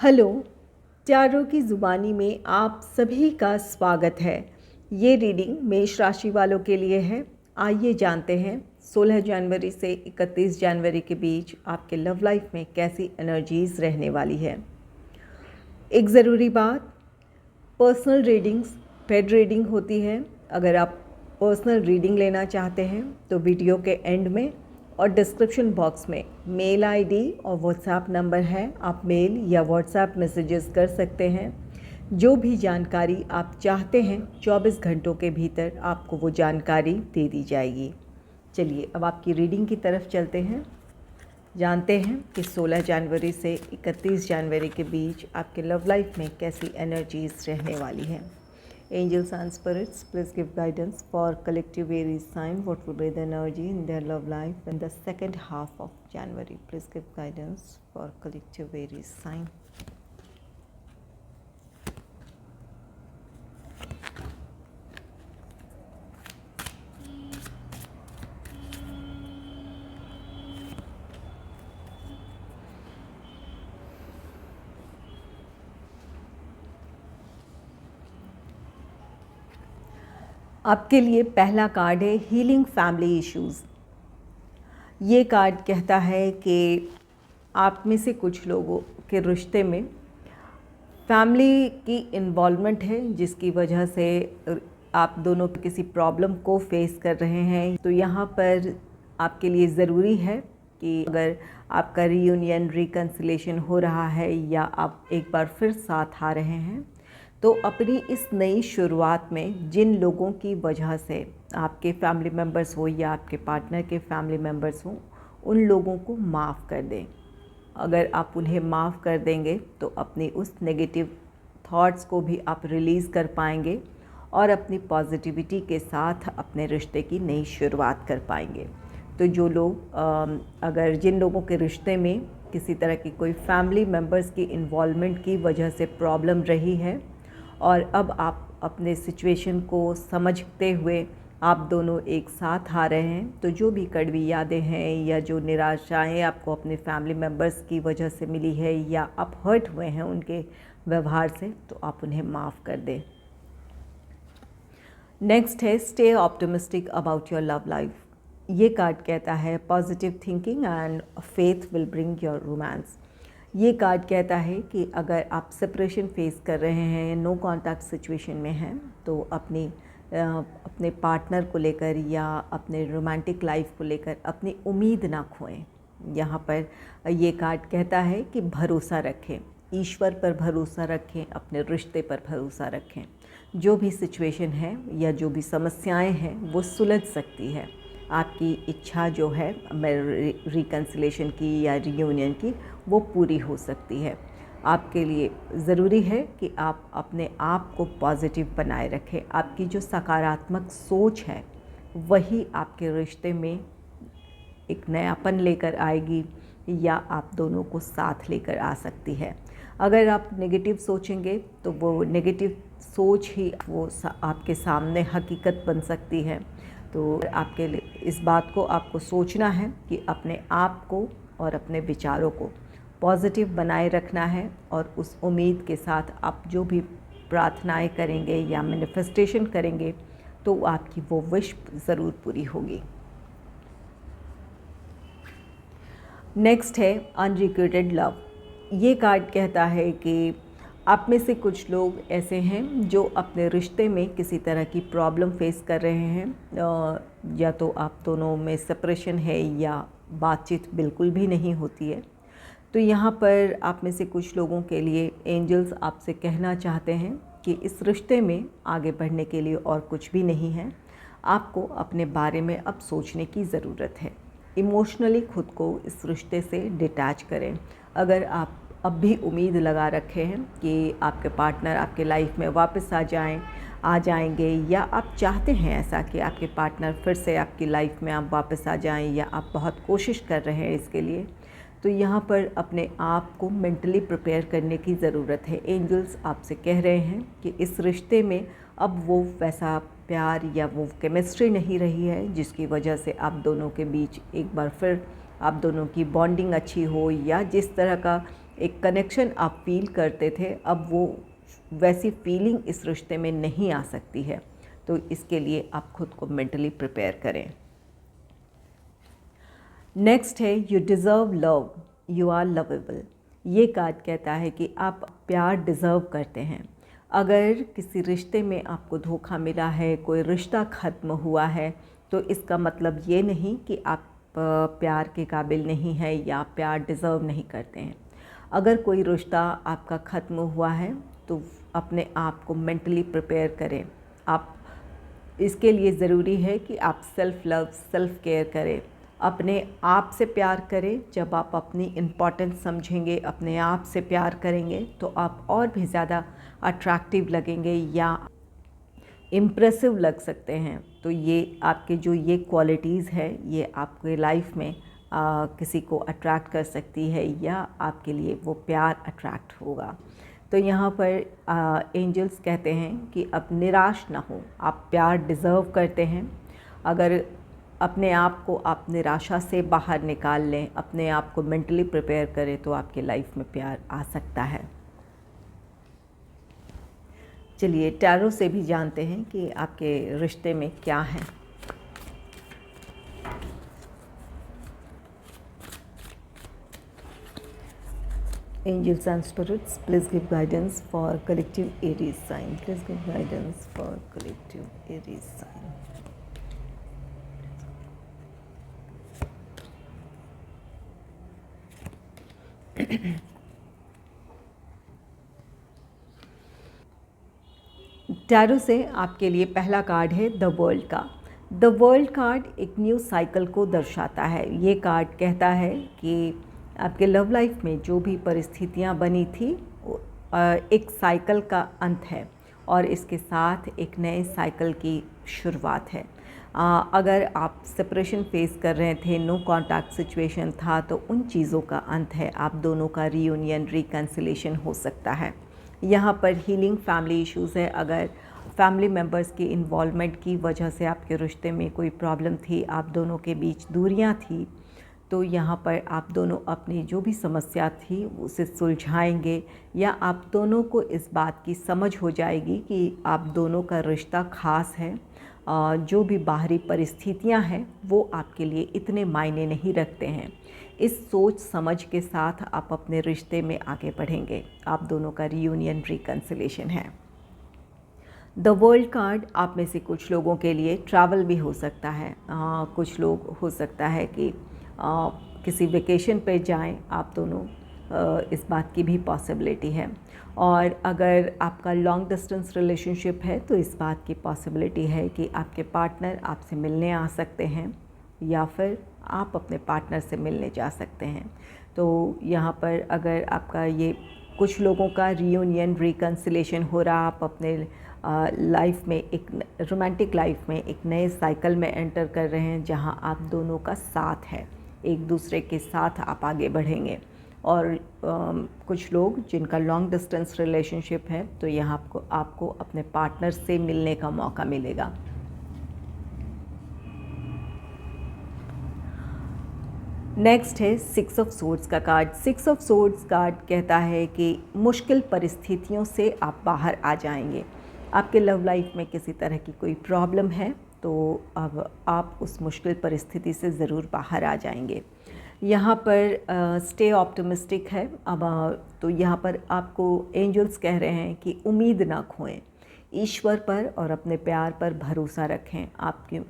Hello, चारों की ज़ुबानी में आप सभी का स्वागत है। ये रीडिंग मेष राशि वालों के लिए है। आइए जानते हैं 16 जनवरी से 31 जनवरी के बीच आपके लव लाइफ में कैसी एनर्जीज़ रहने वाली है। एक ज़रूरी बात, पर्सनल रीडिंग्स पेड रीडिंग होती है। अगर आप पर्सनल रीडिंग लेना चाहते हैं तो वीडियो के एंड में और डिस्क्रिप्शन बॉक्स में मेल आईडी और व्हाट्सएप नंबर है। आप मेल या व्हाट्सएप मैसेजेस कर सकते हैं। जो भी जानकारी आप चाहते हैं 24 घंटों के भीतर आपको वो जानकारी दे दी जाएगी। चलिए अब आपकी रीडिंग की तरफ चलते हैं। जानते हैं कि 16 जनवरी से 31 जनवरी के बीच आपके लव लाइफ में कैसी एनर्जीज रहने वाली हैं। Angels and spirits, please give guidance for collective Aries sign. What will be the energy in their love life in the second half of January? Please give guidance for collective Aries sign. आपके लिए पहला card है healing family issues. ये card कहता है कि आप में से कुछ लोगों के रिश्ते में फैमिली की इन्वॉल्वमेंट है, जिसकी वजह से आप दोनों किसी प्रॉब्लम को फेस कर रहे हैं। तो यहाँ पर आपके लिए ज़रूरी है कि अगर आपका रीयूनियन रिकन्सिलेशन हो रहा है या आप एक बार फिर साथ आ रहे हैं, तो अपनी इस नई शुरुआत में जिन लोगों की वजह से आपके फैमिली मेम्बर्स हो या आपके पार्टनर के फैमिली मेम्बर्स हों, उन लोगों को माफ़ कर दें। अगर आप उन्हें माफ़ कर देंगे तो अपनी उस नेगेटिव थॉट्स को भी आप रिलीज़ कर पाएंगे और अपनी पॉजिटिविटी के साथ अपने रिश्ते की नई शुरुआत कर पाएंगे। तो जो लोग अगर जिन लोगों के रिश्ते में किसी तरह की कोई फैमिली मेम्बर्स की इन्वॉल्वमेंट की वजह से प्रॉब्लम रही है और अब आप अपने सिचुएशन को समझते हुए आप दोनों एक साथ आ रहे हैं, तो जो भी कड़वी यादें हैं या जो निराशाएं आपको अपने फैमिली मेम्बर्स की वजह से मिली है या आप हर्ट हुए हैं उनके व्यवहार से, तो आप उन्हें माफ़ कर दें। नेक्स्ट है stay optimistic about your love life. ये कार्ड कहता है positive thinking and faith will bring your romance. ये कार्ड कहता है कि अगर आप सेपरेशन फेस कर रहे हैं, नो कांटेक्ट सिचुएशन में हैं, तो अपने पार्टनर को लेकर या अपने रोमांटिक लाइफ को लेकर अपनी उम्मीद ना खोएं। यहाँ पर ये कार्ड कहता है कि भरोसा रखें, ईश्वर पर भरोसा रखें, अपने रिश्ते पर भरोसा रखें। जो भी सिचुएशन है या जो भी समस्याएं हैं वो सुलझ सकती है। आपकी इच्छा जो है रिकन्सिलेशन की या रियूनियन की, वो पूरी हो सकती है। आपके लिए ज़रूरी है कि आप अपने आप को पॉजिटिव बनाए रखें। आपकी जो सकारात्मक सोच है वही आपके रिश्ते में एक नयापन लेकर आएगी या आप दोनों को साथ लेकर आ सकती है। अगर आप नेगेटिव सोचेंगे तो वो नेगेटिव सोच ही वो आपके सामने हकीकत बन सकती है। तो आपके लिए इस बात को आपको सोचना है कि अपने आप को और अपने विचारों को पॉजिटिव बनाए रखना है और उस उम्मीद के साथ आप जो भी प्रार्थनाएं करेंगे या मैनिफेस्टेशन करेंगे तो आपकी वो विश ज़रूर पूरी होगी। नेक्स्ट है अनरिक्विटेड लव। ये कार्ड कहता है कि आप में से कुछ लोग ऐसे हैं जो अपने रिश्ते में किसी तरह की प्रॉब्लम फेस कर रहे हैं, या तो आप दोनों में सेपरेशन है या बातचीत बिल्कुल भी नहीं होती है। तो यहाँ पर आप में से कुछ लोगों के लिए एंजल्स आपसे कहना चाहते हैं कि इस रिश्ते में आगे बढ़ने के लिए और कुछ भी नहीं है। आपको अपने बारे में अब सोचने की ज़रूरत है। इमोशनली खुद को इस रिश्ते से डिटैच करें। अगर आप अब भी उम्मीद लगा रखे हैं कि आपके पार्टनर आपके लाइफ में वापस आ जाएंगे या आप चाहते हैं ऐसा कि आपके पार्टनर फिर से आपकी लाइफ में आप वापस आ जाएं या आप बहुत कोशिश कर रहे हैं इसके लिए, तो यहाँ पर अपने आप को मेंटली प्रिपेयर करने की ज़रूरत है। एंजल्स आपसे कह रहे हैं कि इस रिश्ते में अब वो वैसा प्यार या वो केमिस्ट्री नहीं रही है जिसकी वजह से आप दोनों के बीच एक बार फिर आप दोनों की बॉन्डिंग अच्छी हो या जिस तरह का एक कनेक्शन आप फील करते थे, अब वो वैसी फीलिंग इस रिश्ते में नहीं आ सकती है। तो इसके लिए आप खुद को मेंटली प्रिपेयर करें। नेक्स्ट है you deserve love, you are lovable. ये कार्ड कहता है कि आप प्यार डिज़र्व करते हैं। अगर किसी रिश्ते में आपको धोखा मिला है, कोई रिश्ता ख़त्म हुआ है, तो इसका मतलब ये नहीं कि आप प्यार के काबिल नहीं है या प्यार डिज़र्व नहीं करते हैं। अगर कोई रिश्ता आपका ख़त्म हुआ है तो अपने आप को मेंटली प्रिपेयर करें। आप इसके लिए ज़रूरी है कि आप सेल्फ़ लव, सेल्फ़ केयर करें, अपने आप से प्यार करें। जब आप अपनी इम्पोर्टेंस समझेंगे, अपने आप से प्यार करेंगे, तो आप और भी ज़्यादा अट्रैक्टिव लगेंगे या इम्प्रेसिव लग सकते हैं। तो ये आपके जो ये क्वालिटीज़ है, ये आपके लाइफ में किसी को अट्रैक्ट कर सकती है या आपके लिए वो प्यार अट्रैक्ट होगा। तो यहाँ पर एंजल्स कहते हैं कि अब निराश ना हो, आप प्यार डिज़र्व करते हैं। अगर अपने आप को आप निराशा से बाहर निकाल लें, अपने आप को मेंटली प्रिपेयर करें, तो आपके लाइफ में प्यार आ सकता है। चलिए टैरो से भी जानते हैं कि आपके रिश्ते में क्या है। Angels and spirits, please give guidance for collective Aries sign. Please give guidance for collective Aries sign. Tarot से आपके लिए पहला कार्ड है द वर्ल्ड का। द वर्ल्ड कार्ड एक न्यू साइकिल को दर्शाता है। ये कार्ड कहता है कि आपके लव लाइफ में जो भी परिस्थितियाँ बनी थी, एक साइकिल का अंत है और इसके साथ एक नए साइकिल की शुरुआत है। अगर आप सेपरेशन फेस कर रहे थे, नो कांटेक्ट सिचुएशन था, तो उन चीज़ों का अंत है। आप दोनों का रीयूनियन, रिकन्सिलेशन हो सकता है। यहाँ पर हीलिंग फैमिली इश्यूज़ है। अगर फैमिली मेम्बर्स की इन्वॉल्वमेंट की वजह से आपके रिश्ते में कोई प्रॉब्लम थी, आप दोनों के बीच दूरियाँ थी, तो यहाँ पर आप दोनों अपनी जो भी समस्या थी उसे सुलझाएंगे या आप दोनों को इस बात की समझ हो जाएगी कि आप दोनों का रिश्ता ख़ास है। जो भी बाहरी परिस्थितियाँ हैं वो आपके लिए इतने मायने नहीं रखते हैं। इस सोच समझ के साथ आप अपने रिश्ते में आगे बढ़ेंगे। आप दोनों का रीयूनियन, रिकन्सिलेशन है। द वर्ल्ड कार्ड आप में से कुछ लोगों के लिए ट्रैवल भी हो सकता है। कुछ लोग हो सकता है कि किसी वेकेशन पे जाएं आप दोनों, इस बात की भी पॉसिबिलिटी है। और अगर आपका लॉन्ग डिस्टेंस रिलेशनशिप है तो इस बात की पॉसिबिलिटी है कि आपके पार्टनर आपसे मिलने आ सकते हैं या फिर आप अपने पार्टनर से मिलने जा सकते हैं। तो यहाँ पर अगर आपका ये कुछ लोगों का रीयूनियन, रिकन्सिलेशन हो रहा, आप अपने लाइफ में एक रोमांटिक लाइफ में एक नए साइकिल में एंटर कर रहे हैं जहाँ आप दोनों का साथ है, एक दूसरे के साथ आप आगे बढ़ेंगे। और कुछ लोग जिनका लॉन्ग डिस्टेंस रिलेशनशिप है, तो यहाँ आपको अपने पार्टनर से मिलने का मौका मिलेगा। नेक्स्ट है सिक्स ऑफ सोर्ड्स का card. Six of swords card कहता है कि मुश्किल परिस्थितियों से आप बाहर आ जाएंगे। आपके लव लाइफ में किसी तरह की कोई प्रॉब्लम है तो अब आप उस मुश्किल परिस्थिति से ज़रूर बाहर आ जाएंगे। यहाँ पर स्टे ऑप्टिमिस्टिक है। अब तो यहाँ पर आपको एंजल्स कह रहे हैं कि उम्मीद ना खोएं, ईश्वर पर और अपने प्यार पर भरोसा रखें।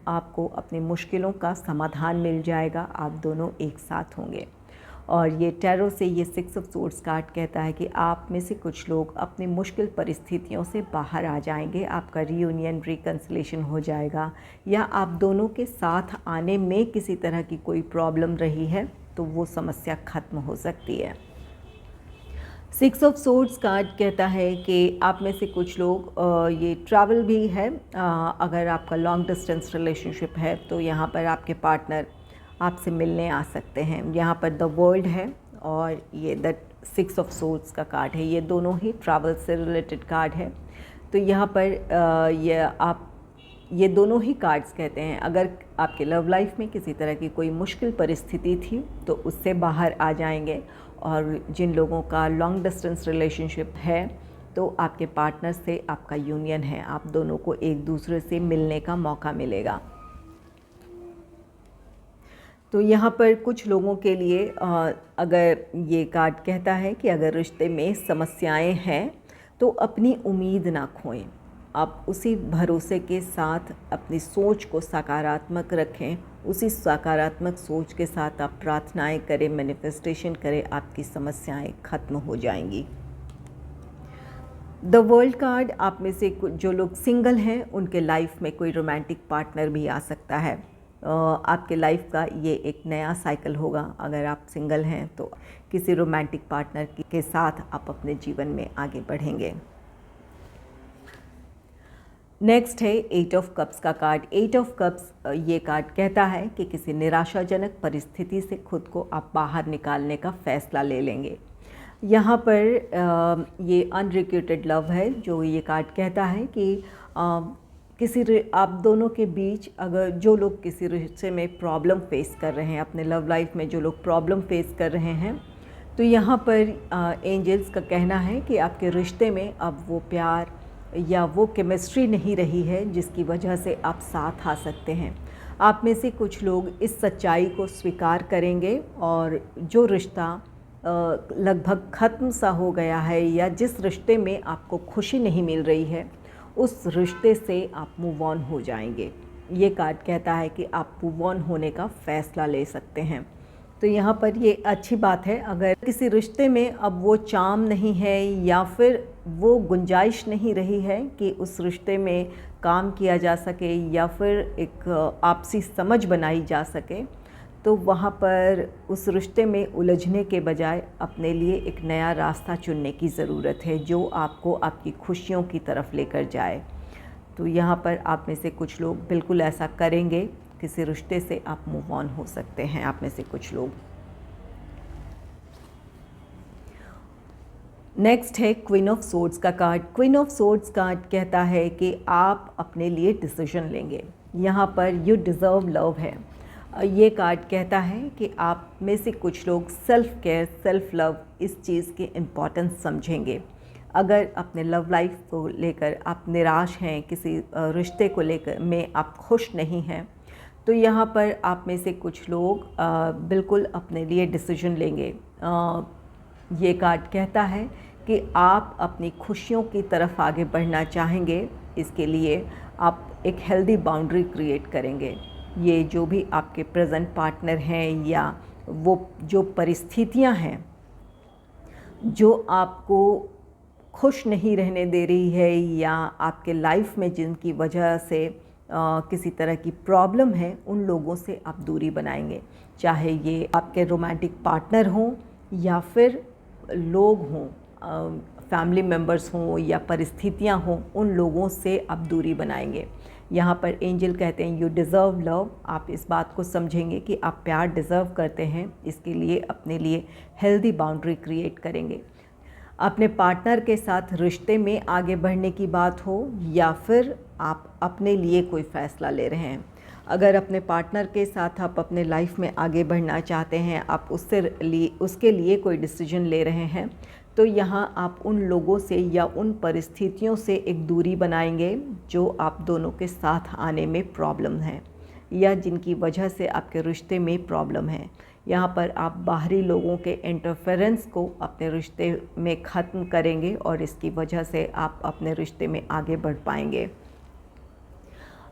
आपको अपनी मुश्किलों का समाधान मिल जाएगा, आप दोनों एक साथ होंगे। और ये टैरो से ये सिक्स ऑफ सोर्ड्स कार्ड कहता है कि आप में से कुछ लोग अपनी मुश्किल परिस्थितियों से बाहर आ जाएंगे, आपका रीयूनियन, रिकन्सिलेशन हो जाएगा, या आप दोनों के साथ आने में किसी तरह की कोई प्रॉब्लम रही है तो वो समस्या ख़त्म हो सकती है। सिक्स ऑफ सोर्ड्स कार्ड कहता है कि आप में से कुछ लोग ये ट्रैवल भी है। अगर आपका लॉन्ग डिस्टेंस रिलेशनशिप है तो यहाँ पर आपके पार्टनर आपसे मिलने आ सकते हैं। यहाँ पर द वर्ल्ड है और ये द सिक्स ऑफ सोर्ड्स का कार्ड है। ये दोनों ही ट्रैवल से रिलेटेड कार्ड है। तो यहाँ पर ये दोनों ही कार्ड्स कहते हैं अगर आपके लव लाइफ में किसी तरह की कोई मुश्किल परिस्थिति थी तो उससे बाहर आ जाएंगे और जिन लोगों का लॉन्ग डिस्टेंस रिलेशनशिप है, तो आपके पार्टनर से आपका यूनियन है, आप दोनों को एक दूसरे से मिलने का मौका मिलेगा। तो यहाँ पर कुछ लोगों के लिए अगर ये कार्ड कहता है कि अगर रिश्ते में समस्याएं हैं तो अपनी उम्मीद ना खोएं, आप उसी भरोसे के साथ अपनी सोच को सकारात्मक रखें, उसी सकारात्मक सोच के साथ आप प्रार्थनाएं करें, मैनिफेस्टेशन करें, आपकी समस्याएं खत्म हो जाएंगी। द वर्ल्ड कार्ड, आप में से जो लोग सिंगल हैं उनके लाइफ में कोई रोमांटिक पार्टनर भी आ सकता है। आपके लाइफ का ये एक नया साइकिल होगा। अगर आप सिंगल हैं तो किसी रोमांटिक पार्टनर के साथ आप अपने जीवन में आगे बढ़ेंगे। नेक्स्ट है 8 ऑफ कप्स का कार्ड। 8 ऑफ कप्स ये कार्ड कहता है कि किसी निराशाजनक परिस्थिति से खुद को आप बाहर निकालने का फैसला ले लेंगे। यहाँ पर ये अनरिक्रूटेड लव है, जो ये कार्ड कहता है कि आप दोनों के बीच अगर जो लोग किसी रिश्ते में प्रॉब्लम फेस कर रहे हैं, अपने लव लाइफ में जो लोग प्रॉब्लम फेस कर रहे हैं, तो यहाँ पर एंजल्स का कहना है कि आपके रिश्ते में अब वो प्यार या वो केमिस्ट्री नहीं रही है जिसकी वजह से आप साथ आ सकते हैं। आप में से कुछ लोग इस सच्चाई को स्वीकार करेंगे और जो रिश्ता लगभग ख़त्म सा हो गया है या जिस रिश्ते में आपको खुशी नहीं मिल रही है, उस रिश्ते से आप मूव ऑन हो जाएंगे। ये कार्ड कहता है कि आप मूव ऑन होने का फ़ैसला ले सकते हैं। तो यहाँ पर ये अच्छी बात है। अगर किसी रिश्ते में अब वो चार्म नहीं है या फिर वो गुंजाइश नहीं रही है कि उस रिश्ते में काम किया जा सके या फिर एक आपसी समझ बनाई जा सके, तो वहाँ पर उस रिश्ते में उलझने के बजाय अपने लिए एक नया रास्ता चुनने की ज़रूरत है जो आपको आपकी खुशियों की तरफ लेकर जाए। तो यहाँ पर आप में से कुछ लोग बिल्कुल ऐसा करेंगे, किसी रिश्ते से आप मूव ऑन हो सकते हैं, आप में से कुछ लोग। नेक्स्ट है क्वीन ऑफ सोर्ड्स का card. Queen of swords card कहता है कि आप अपने लिए डिसीजन लेंगे। यहाँ पर यू डिज़र्व लव है। ये कार्ड कहता है कि आप में से कुछ लोग सेल्फ केयर, सेल्फ लव, इस चीज़ की इम्पॉर्टेंस समझेंगे। अगर अपने लव लाइफ को लेकर आप निराश हैं, किसी रिश्ते को लेकर में आप खुश नहीं हैं, तो यहाँ पर आप में से कुछ लोग बिल्कुल अपने लिए डिसीजन लेंगे। ये कार्ड कहता है कि आप अपनी खुशियों की तरफ आगे बढ़ना चाहेंगे। इसके लिए आप एक हेल्दी बाउंड्री क्रिएट करेंगे। ये जो भी आपके प्रेजेंट पार्टनर हैं या वो जो परिस्थितियां हैं जो आपको खुश नहीं रहने दे रही है या आपके लाइफ में जिनकी वजह से किसी तरह की प्रॉब्लम है, उन लोगों से आप दूरी बनाएंगे। चाहे ये आपके रोमांटिक पार्टनर हों या फिर लोग हों, फैमिली मेम्बर्स हों या परिस्थितियां हों, उन लोगों से आप दूरी बनाएंगे। यहाँ पर एंजल कहते हैं यू डिज़र्व लव। आप इस बात को समझेंगे कि आप प्यार डिज़र्व करते हैं, इसके लिए अपने लिए हेल्दी बाउंड्री क्रिएट करेंगे। अपने पार्टनर के साथ रिश्ते में आगे बढ़ने की बात हो या फिर आप अपने लिए कोई फ़ैसला ले रहे हैं, अगर अपने पार्टनर के साथ आप अपने लाइफ में आगे बढ़ना चाहते हैं, आप उसके लिए कोई डिसीजन ले रहे हैं, तो यहाँ आप उन लोगों से या उन परिस्थितियों से एक दूरी बनाएंगे जो आप दोनों के साथ आने में प्रॉब्लम है या जिनकी वजह से आपके रिश्ते में प्रॉब्लम है। यहाँ पर आप बाहरी लोगों के इंटरफेरेंस को अपने रिश्ते में ख़त्म करेंगे और इसकी वजह से आप अपने रिश्ते में आगे बढ़ पाएंगे।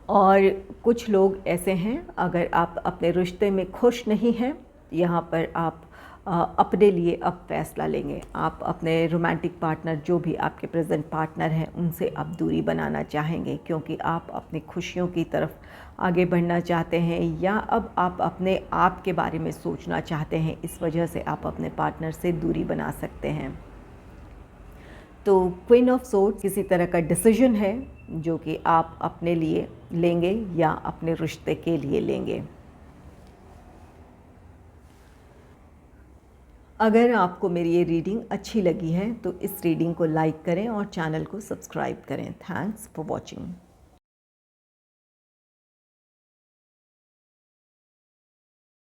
और कुछ लोग ऐसे हैं, अगर आप अपने रिश्ते में खुश नहीं हैं, यहाँ पर आप अपने लिए अब फैसला लेंगे। आप अपने रोमांटिक पार्टनर, जो भी आपके प्रेजेंट पार्टनर हैं, उनसे आप दूरी बनाना चाहेंगे क्योंकि आप अपनी खुशियों की तरफ आगे बढ़ना चाहते हैं या अब आप अपने आप के बारे में सोचना चाहते हैं। इस वजह से आप अपने पार्टनर से दूरी बना सकते हैं। तो क्वीन ऑफ सोर्ड्स किसी तरह का डिसीजन है जो कि आप अपने लिए लेंगे या अपने रिश्ते के लिए लेंगे। अगर आपको मेरी ये रीडिंग अच्छी लगी है तो इस रीडिंग को लाइक करें और चैनल को सब्सक्राइब करें। Thanks for watching.